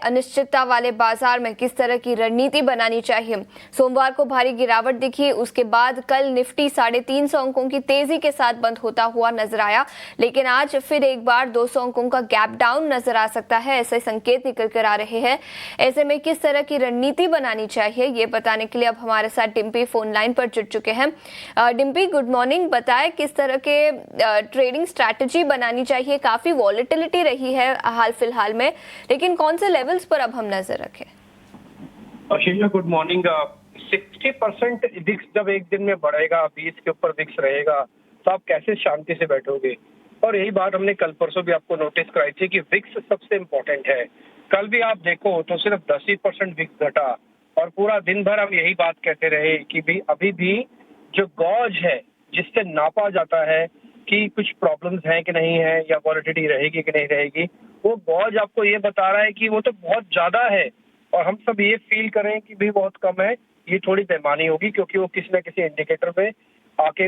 अनिश्चितता वाले बाजार में किस तरह की रणनीति बनानी चाहिए। सोमवार को भारी गिरावट दिखी, उसके बाद कल निफ्टी 350 अंकों की तेजी के साथ बंद होता हुआ नजर आया, लेकिन आज फिर एक बार 200 अंकों का गैप डाउन नजर आ सकता है, ऐसे संकेत निकल कर आ रहे हैं। ऐसे में किस तरह की रणनीति बनानी चाहिए, ये बताने के लिए अब हमारे साथ डिम्पी फोन लाइन पर जुड़ चुके हैं। Dimpy, good morning. बताएं किस तरह के ट्रेडिंग स्ट्रैटेजी बनानी चाहिए। काफी वॉलेटिलिटी रही है हाल फिलहाल में, लेकिन कौन से लेवल्स पर अब हम नजर रखें? Good morning. 60% विक्स जब एक दिन में बढ़ेगा, 20 के ऊपर विक्स रहेगा, तो आप कैसे शांति से बैठोगे। और यही बात हमने कल परसों भी आपको नोटिस कराई थी कि विक्स सबसे इम्पोर्टेंट है। कल भी आप देखो तो सिर्फ 10% विक्स घटा और पूरा दिन भर हम यही बात कहते रहे कि भी अभी भी जो गॉज है जिससे नापा जाता है कि कुछ प्रॉब्लम्स हैं कि नहीं है या वॉलेटिलिटी रहेगी कि नहीं रहेगी, वो गॉज आपको ये बता रहा है कि वो तो बहुत ज्यादा है और हम सब ये फील करें कि भी बहुत कम है, ये थोड़ी बेईमानी होगी, क्योंकि वो किसी न किसी इंडिकेटर पे आके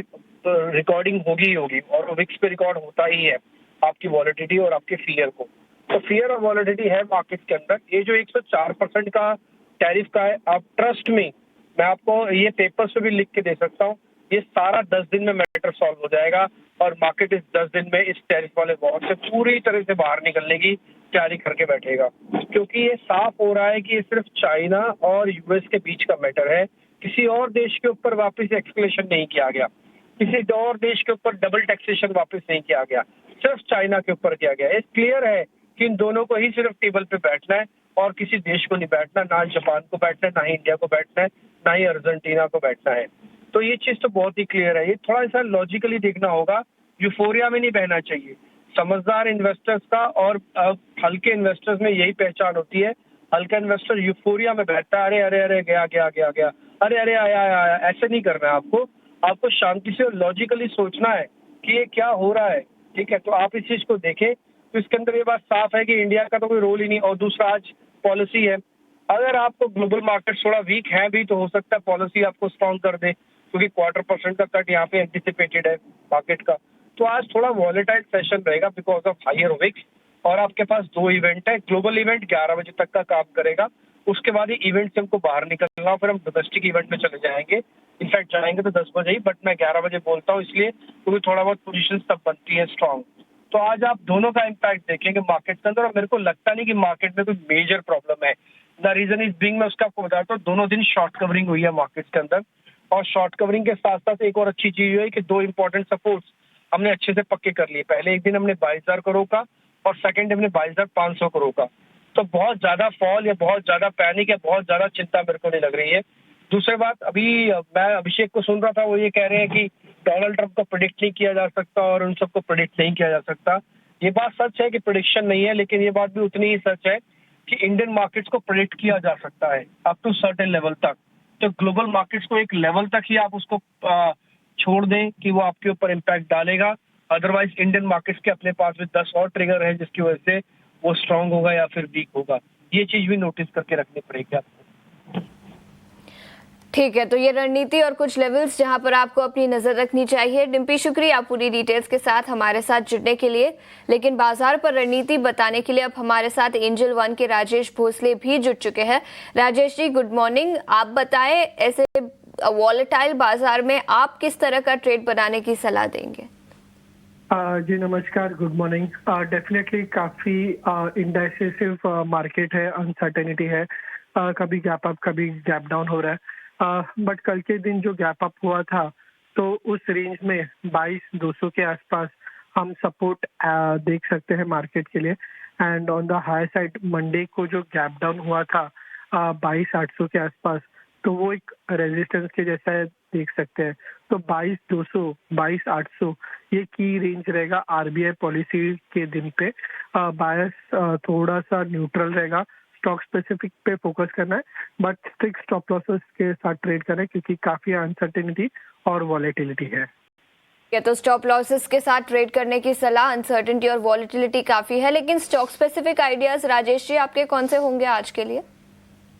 रिकॉर्डिंग होगी ही होगी और वो विक्स पे रिकॉर्ड होता ही है आपकी वॉलेटिलिटी और आपके फियर को। तो फियर और वॉलेटिलिटी है मार्केट के अंदर। ये जो 104% का टैरिफ का है, आप ट्रस्ट में, मैं आपको ये पेपर्स पे भी लिख के दे सकता हूँ, ये सारा 10 दिन में मैटर सॉल्व हो जाएगा और मार्केट इस 10 दिन में इस टैरिफ वाले वॉर से पूरी तरह से बाहर निकलने की तैयारी करके बैठेगा, क्योंकि ये साफ हो रहा है कि ये सिर्फ चाइना और यूएस के बीच का मैटर है। किसी और देश के ऊपर वापस एक्सक्लेशन नहीं किया गया, किसी और देश के ऊपर डबल टैक्सेशन वापस नहीं किया गया, सिर्फ चाइना के ऊपर किया गया। ये क्लियर है कि इन दोनों को ही सिर्फ टेबल पे बैठना है और किसी देश को नहीं बैठना, ना जापान को बैठना है, ना ही इंडिया को बैठना है, ना ही अर्जेंटीना को बैठना है। तो ये चीज तो बहुत ही क्लियर है। ये थोड़ा सा लॉजिकली देखना होगा, यूफोरिया में नहीं बहना चाहिए। समझदार इन्वेस्टर्स का और हल्के इन्वेस्टर्स में यही पहचान होती है। हल्का इन्वेस्टर यूफोरिया में बैठता है, अरे अरे अरे गया गया गया गया, अरे अरे आया आया आया, ऐसे नहीं करना है आपको। आपको शांति से और लॉजिकली सोचना है कि ये क्या हो रहा है, ठीक है। तो आप इस चीज को देखें तो इसके अंदर ये बात साफ है कि इंडिया का तो कोई रोल ही नहीं। और दूसरा, आज पॉलिसी है, अगर आपको ग्लोबल मार्केट थोड़ा वीक है भी तो हो सकता है पॉलिसी आपको स्ट्रॉन्ग कर दे, क्योंकि 0.25% का कट यहाँ पे एंटिसिपेटेड है मार्केट का। तो आज थोड़ा वॉलेटाइल सेशन रहेगा बिकॉज ऑफ हायर विक्स। और आपके पास 2 इवेंट है। ग्लोबल इवेंट 11 बजे तक का काम करेगा, उसके बाद ही इवेंट से हमको बाहर निकलना, फिर हम डोमेस्टिक इवेंट में चले जाएंगे। इनफैक्ट जाएंगे तो 10 बजे ही, बट मैं 11 बजे बोलता हूँ इसलिए क्योंकि थोड़ा बहुत पोजीशन तब बनती है स्ट्रॉन्ग। तो आज आप दोनों का इम्पैक्ट देखेंगे मार्केट के अंदर और मेरे को लगता नहीं कि मार्केट में कोई मेजर प्रॉब्लम है। द रीजन इज बिंग, मैं उसका आपको बताता हूँ, दोनों दिन शॉर्ट कवरिंग हुई है मार्केट के अंदर। और शॉर्ट कवरिंग के साथ साथ एक और अच्छी चीज हुई कि 2 इंपॉर्टेंट सपोर्ट्स हमने अच्छे से पक्के कर लिए। पहले एक दिन हमने 22,000 करोड़ का और सेकंड हमने 22,500 करोड़ का। तो बहुत ज्यादा फॉल या बहुत ज्यादा पैनिक या बहुत ज्यादा चिंता मेरे को नहीं लग रही है। दूसरी बात, अभी मैं अभिषेक को सुन रहा था, वो ये कह रहे हैं कि डोनाल्ड ट्रंप को प्रिडिक्ट नहीं किया जा सकता और उन सबको प्रिडिक्ट नहीं किया जा सकता। ये बात सच है कि प्रिडिक्शन नहीं है, लेकिन ये बात भी उतनी ही सच है कि इंडियन मार्केट्स को प्रिडिक्ट किया जा सकता है अप टू सर्टेन लेवल तक। तो ग्लोबल मार्केट्स को एक लेवल तक ही आप उसको छोड़ दें कि वो आपके ऊपर इम्पैक्ट डालेगा। अदरवाइज इंडियन मार्केट्स के अपने पास भी 10 और ट्रिगर है जिसकी वजह से वो स्ट्रांग होगा या फिर वीक होगा। ये चीज भी नोटिस करके रखनी पड़ेगी आपको। ठीक है, तो ये रणनीति और कुछ लेवल्स जहां पर आपको अपनी नजर रखनी चाहिए। डिम्पी, शुक्रिया पूरी डिटेल्स के साथ हमारे साथ जुड़ने के लिए। लेकिन बाजार पर रणनीति बताने के लिए अब हमारे साथ एंजल वन के राजेश भोसले भी जुड़ चुके हैं। Rajesh ji, good morning. आप बताएं, ऐसे वॉलेटाइल बाजार में आप किस तरह का ट्रेड बनाने की सलाह देंगे? जी नमस्कार, गुड मॉर्निंग। डेफिनेटली काफ़ी इंडेसिसिव मार्केट है, अनसर्टेनिटी है, कभी गैप अप कभी गैप डाउन हो रहा है। बट कल के दिन जो गैप अप हुआ था तो उस रेंज में 22,200 के आसपास हम सपोर्ट देख सकते हैं मार्केट के लिए। And on the high side Monday को जो गैप डाउन हुआ था 22,800 के आसपास, तो वो एक रेजिस्टेंस के जैसा है, देख सकते हैं। तो 22,200 22,800 ये की रेंज रहेगा आरबीआई पॉलिसी के दिन पे। बायस थोड़ा सा न्यूट्रल रहेगा, स्टॉक स्पेसिफिक पे फोकस करना है, बट स्ट्रिक्ट स्टॉप लॉसेस के साथ ट्रेड करना है क्योंकि काफी अनसर्टेनिटी और वॉलेटिलिटी है। तो स्टॉप लॉसेस के साथ ट्रेड करने की सलाह, अनसर्टेनिटी और वॉलेटिलिटी काफी है, लेकिन stock specific ideas Rajesh ji आपके कौन से होंगे आज के लिए?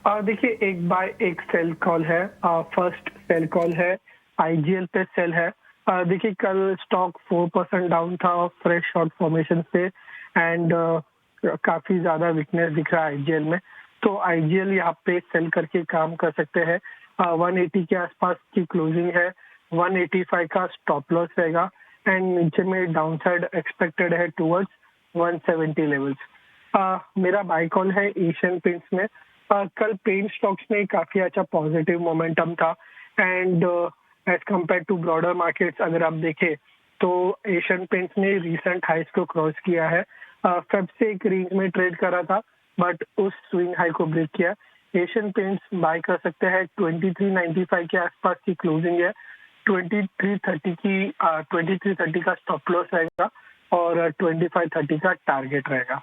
देखिए, एक बाय एक सेल कॉल है। फर्स्ट सेल कॉल है आईजीएल पे सेल है। देखिए, कल स्टॉक 4% डाउन था फ्रेश शॉर्ट फॉर्मेशन से एंड काफी ज्यादा वीकनेस दिख रहा है आईजीएल में, तो आईजीएल यहाँ पे सेल करके काम कर सकते हैं। 180 के आसपास की क्लोजिंग है, 185 का स्टॉप लॉस रहेगा एंड नीचे में डाउनसाइड एक्सपेक्टेड है टुवर्ड्स 170 लेवल्स। मेरा बाय कॉल है एशियन पेंट्स में। कल पेंट स्टॉक्स में काफी अच्छा पॉजिटिव मोमेंटम था and as compare to broader markets अगर आप देखें तो एशियन पेंट्स ने रिसेंट हाइस को क्रॉस किया है। फेब से एक रेंज में ट्रेड करा था बट उस स्विंग हाई को ब्रेक किया। एशियन पेंट्स बाय कर सकते हैं, 2395 के आसपास की क्लोजिंग है, 2330 का स्टॉप लॉस रहेगा और 2530 का टारगेट रहेगा।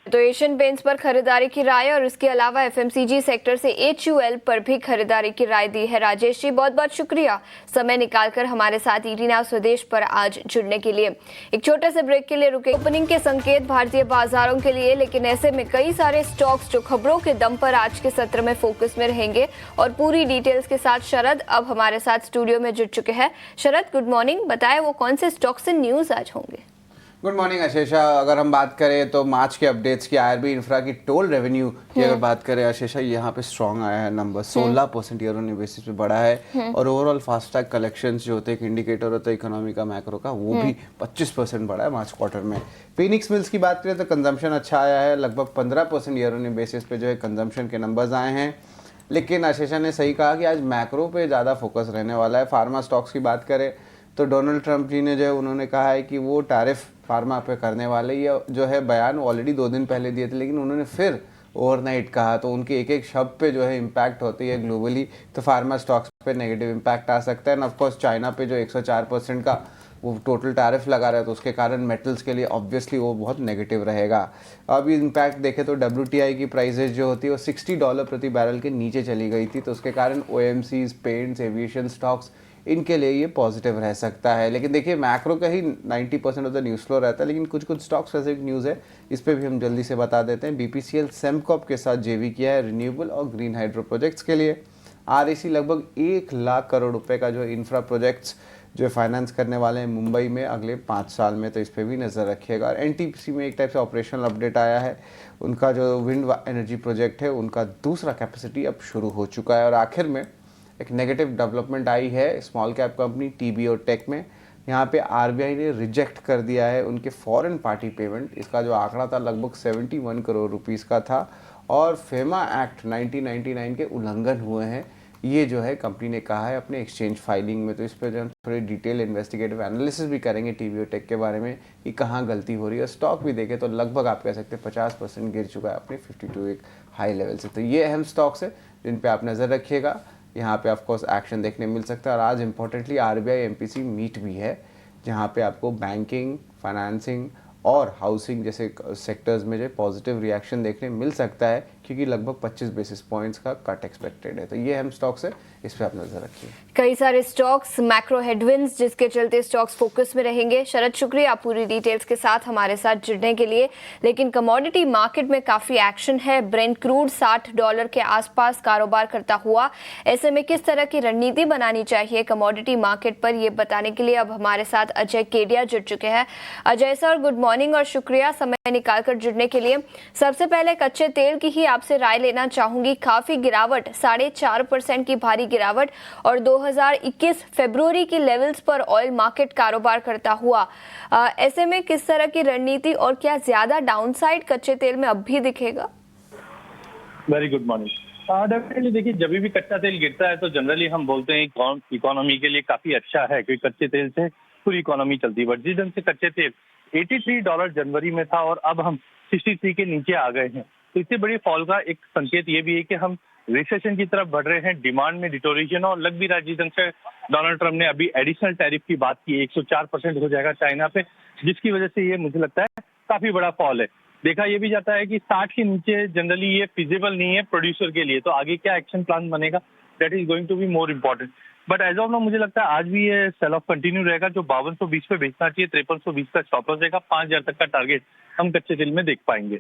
तो एशियन पेंट्स पर खरीदारी की राय और इसके अलावा एफएमसीजी सेक्टर से एचयूएल पर भी खरीदारी की राय दी है। राजेश जी, बहुत बहुत शुक्रिया समय निकालकर हमारे साथ ईटी नाउ स्वदेश पर आज जुड़ने के लिए। एक छोटे से ब्रेक के लिए रुके। ओपनिंग के संकेत भारतीय बाजारों के लिए, लेकिन ऐसे में कई सारे स्टॉक्स जो खबरों के दम पर आज के सत्र में फोकस में रहेंगे और पूरी डिटेल्स के साथ शरद अब हमारे साथ स्टूडियो में जुड़ चुके हैं। Sharad, good morning. बताएं वो कौन से स्टॉक्स एंड न्यूज आज होंगे? Good morning Ashisha. अगर हम बात करें तो मार्च के अपडेट्स की, आईआरबी इंफ्रा की टोल रेवेन्यू की अगर बात करें आशीषा, यहाँ पे स्ट्रॉन्ग आया है नंबर, 16% ईयर ऑन बेसिस पे बढ़ा है और ओवरऑल फास्टैग कलेक्शंस जो होते हैं एक इंडिकेटर होता है इकोनॉमी का, मैक्रो का, वो भी 25% बढ़ा है मार्च क्वार्टर में। फिनिक्स मिल्स की बात करें तो कंजम्पशन अच्छा आया है, लगभग 15% ईयर ऑन बेसिस पे जो है कंजम्पशन के नंबर्स आए हैं। लेकिन आशीषा ने सही कहा कि आज मैक्रो पे ज़्यादा फोकस रहने वाला है। फार्मा स्टॉक्स की बात करें तो डोनाल्ड ट्रंप जी ने जो है उन्होंने कहा है कि वो टैरिफ फार्मा पे करने वाले, ये जो है बयान ऑलरेडी 2 दिन पहले दिए थे, लेकिन उन्होंने फिर ओवरनाइट कहा, तो उनके एक एक शब्द पे जो है इम्पैक्ट होती है ग्लोबली, तो फार्मा स्टॉक्स पे नेगेटिव इम्पैक्ट आ सकता है। एंड ऑफकोर्स चाइना पे जो 104% का वो टोटल टैरिफ लगा रहा है, तो उसके कारण मेटल्स के लिए ऑब्वियसली वो बहुत नेगेटिव रहेगा। अभी इम्पैक्ट देखें तो WTI की प्राइसेस जो होती है वो $60 प्रति बैरल के नीचे चली गई थी, तो उसके कारण OMCs, पेंट्स, एविएशन स्टॉक्स, इनके लिए ये पॉजिटिव रह सकता है। लेकिन देखिए मैक्रो का ही 90% ऑफ द न्यूज़ फ्लो रहता है, लेकिन कुछ कुछ स्टॉक स्पेसिफिक न्यूज़ है, इस पर भी हम जल्दी से बता देते हैं। BPCL सेमकॉप के साथ जेवी किया है रिन्यूएबल और ग्रीन हाइड्रो प्रोजेक्ट्स के लिए। REC लगभग 1 लाख करोड़ रुपए का जो इंफ्रा प्रोजेक्ट्स जो फाइनेंस करने वाले हैं मुंबई में अगले 5 साल में, तो इस पर भी नज़र रखिएगा। और NTPC में एक टाइप से ऑपरेशनल अपडेट आया है, उनका जो विंड एनर्जी प्रोजेक्ट है उनका दूसरा कैपेसिटी अब शुरू हो चुका है। और आखिर में एक नेगेटिव डेवलपमेंट आई है small cap company TBO tech में। यहाँ पे RBI ने रिजेक्ट कर दिया है उनके फॉरेन पार्टी पेमेंट, इसका जो आंकड़ा था लगभग 71 करोड़ रुपीस का था और फेमा एक्ट 1999 के उल्लंघन हुए हैं, ये जो है कंपनी ने कहा है अपने एक्सचेंज फाइलिंग में। तो इस पर जो हम थोड़ी डिटेल इन्वेस्टिगेटिव एनालिसिस भी करेंगे TBO टेक के बारे में कि कहाँ गलती हो रही है। स्टॉक भी देखें तो लगभग आप कह सकते हैं 50% गिर चुका है अपने 52 एक हाई लेवल से। तो ये अहम स्टॉक्स है जिन पे आप नज़र रखिएगा, यहाँ पे ऑफकोर्स एक्शन देखने मिल सकता है। और आज इंपॉर्टेंटली RBI MPC मीट भी है, जहाँ पे आपको बैंकिंग, फाइनेंसिंग और हाउसिंग जैसे सेक्टर्स में जो पॉजिटिव रिएक्शन देखने मिल सकता है, क्योंकि लगभग 25 बेसिस पॉइंट्स का कट एक्सपेक्टेड है। तो ये हम स्टॉक्स है, इस पे आप नजर रखिए। कई सारे स्टॉक्स, मैक्रो हेडविंड्स जिसके चलते स्टॉक्स फोकस में रहेंगे। शरद, शुक्रिया पूरी डिटेल्स के साथ हमारे साथ जुड़ने के लिए। लेकिन कमोडिटी मार्केट में काफी एक्शन है। ब्रेंट क्रूड $60 के आसपास कारोबार करता हुआ, ऐसे में किस तरह की रणनीति बनानी चाहिए कमोडिटी मार्केट पर, ये बताने के लिए अब हमारे साथ अजय केडिया जुड़ चुके हैं। अजय सर, गुड मॉर्निंग और शुक्रिया समय निकालकर जुड़ने के लिए। सबसे पहले कच्चे तेल की ही आपसे राय लेना चाहूंगी। काफी गिरावट, 4.5% की भारी गिरावट और 2021 फरवरी की लेवल्स पर ऑयल मार्केट कारोबार करता हुआ, ऐसे में किस तरह की रणनीति और क्या ज्यादा डाउनसाइड कच्चे तेल में अब भी दिखेगा? Very good morning. डेफिनेटली देखिए, जब भी कच्चा तेल गिरता है तो जनरली हम बोलते हैं इकोनॉमी के लिए काफी अच्छा है, क्योंकि कच्चे तेल से पूरी इकोनॉमी चलती है। बट जिस ढंग से कच्चे तेल $83 जनवरी में था और अब हम 63 के नीचे आ गए हैं, तो इससे बड़ी फॉल का एक संकेत ये भी है कि हम रिसेशन की तरफ बढ़ रहे हैं, डिमांड में डिटोरेशन और लग भी रहा है। जिस ढंग से डोनाल्ड ट्रंप ने अभी एडिशनल टैरिफ की बात की, 104% हो जाएगा चाइना पे, जिसकी वजह से ये मुझे लगता है काफी बड़ा फॉल है। देखा ये भी जाता है कि 60 के नीचे जनरली ये फिजिबल नहीं है प्रोड्यूसर के लिए, तो आगे क्या एक्शन प्लान बनेगा, that is going to be more important. But as of now मुझे लगता है आज भी ये सेल ऑफ कंटिन्यू रहेगा। जो 5220 पे बेचना चाहिए, 5320 का स्टॉप लॉस रहेगा, 5000 तक का टारगेट हम कच्चे तेल में देख पाएंगे।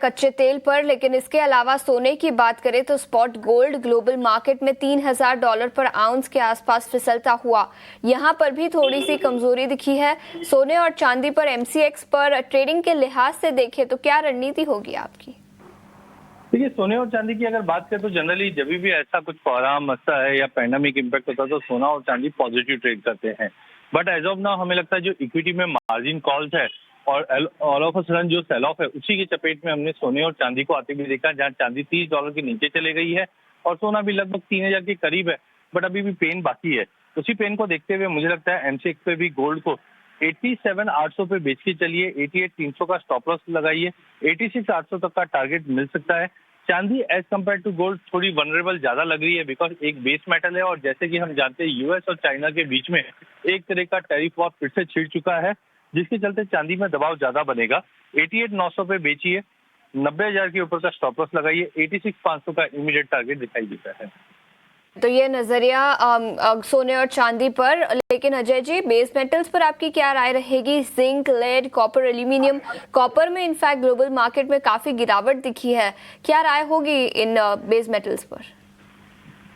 कच्चे तेल पर, लेकिन इसके अलावा सोने की बात करें तो स्पॉट गोल्ड ग्लोबल मार्केट में $3000 पर आउंस के आसपास फिसलता हुआ यहां पर भी थोड़ी सी कमजोरी दिखी है। सोने और चांदी पर MCX पर ट्रेडिंग के लिहाज से देखें तो क्या रणनीति होगी आपकी? देखिए, सोने और चांदी की अगर बात करें तो जनरली जब भी ऐसा कुछ कोहराम मसला है या पैंडेमिक इम्पैक्ट होता है तो सोना और चांदी पॉजिटिव ट्रेड करते हैं। बट एज ऑफ नाउ हमें लगता है जो इक्विटी में मार्जिन कॉल्स है और ऑल ऑफ अ सडन जो सेल ऑफ है उसी की चपेट में हमने सोने और चांदी को आते हुए देखा, जहां चांदी $30 के नीचे चले गई है और सोना भी लगभग 3000 के करीब है, बट अभी भी पेन बाकी है। उसी पेन को देखते हुए मुझे लगता है MCX पे भी गोल्ड को 87,800 पे बेच के चलिए, 88,300 का स्टॉप लॉस लगाइए, 86,800 तक का टारगेट मिल सकता है। चांदी एज कम्पेयर टू गोल्ड थोड़ी वनरेबल ज्यादा लग रही है बिकॉज एक बेस मेटल है और जैसे कि हम जानते हैं यूएस और चाइना के बीच में एक तरह का टैरिफ वॉर फिर से छिड़ चुका है, जिसके चलते चांदी में दबाव ज्यादा बनेगा। 88,900 पे बेचिए, 90,000 के ऊपर का स्टॉप लॉस लगाइए, 86,500 का इमीडिएट टारगेट दिखाई देता है। तो ये नजरिया सोने और चांदी पर, लेकिन अजय जी बेस मेटल्स पर आपकी क्या राय रहेगी? Zinc, lead, copper, aluminium. Copper में इनफैक्ट ग्लोबल मार्केट में काफी गिरावट दिखी है, क्या राय होगी इन बेस मेटल्स पर?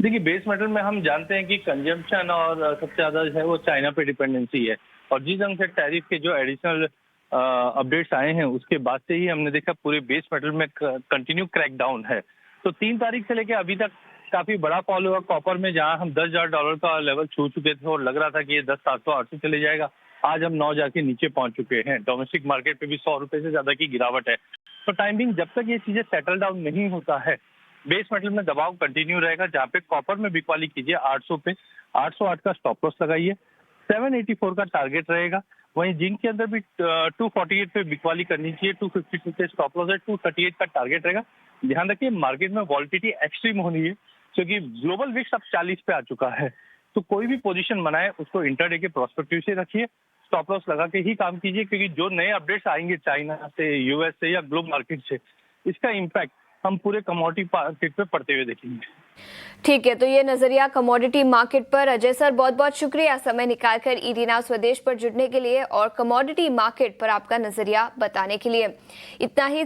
देखिए, बेस मेटल में हम जानते हैं कि कंजम्पशन और सबसे ज्यादा जो है वो चाइना पे डिपेंडेंसी है और जिस ढंग से टैरिफ के जो एडिशनल अपडेट्स आए हैं उसके बाद से ही हमने देखा पूरे बेस मेटल में कंटिन्यू क्रैकडाउन है। तो 3 तारीख से लेकर अभी तक काफी बड़ा फॉल हुआ कॉपर में, जहां हम $10,000 का लेवल छू चुके थे और लग रहा था कि ये 10,700-800 चले जाएगा। आज हम 9 जाके नीचे पहुंच चुके हैं। डोमेस्टिक मार्केट पे भी 100 रुपए से ज्यादा की गिरावट है। तो टाइमिंग जब तक ये चीजें सेटल डाउन नहीं होता है, बेस मेटल में दबाव कंटिन्यू रहेगा, जहां पे कॉपर में बिकवाली कीजिए 800 पे, 808 का स्टॉप लॉस लगाइए, 784 का टारगेट रहेगा। वहीं जिंक के अंदर भी 248 पे बिकवाली करनी चाहिए, 252 पे स्टॉप लॉस है, 238 का टारगेट रहेगा। ध्यान रखिए मार्केट में वॉलिटिलिटी एक्सट्रीम होनी है क्योंकि ग्लोबल विक्स अब 40 पे आ चुका है। तो कोई भी पोजीशन बनाए उसको इंटरडे के प्रोस्पेक्टिव से रखिए, स्टॉप लॉस लगा के ही काम कीजिए, क्योंकि जो नए अपडेट्स आएंगे चाइना से, यूएस से या ग्लोबल मार्केट से, इसका इम्पैक्ट हम पूरे कमोडिटी मार्केट पे पड़ते हुए देखेंगे। ठीक है, तो ये नजरिया कमोडिटी मार्केट पर। अजय सर बहुत बहुत शुक्रिया समय निकालकर ईडी नाउ स्वदेश पर जुड़ने के लिए और कमोडिटी मार्केट पर आपका नजरिया बताने के लिए। इतना ही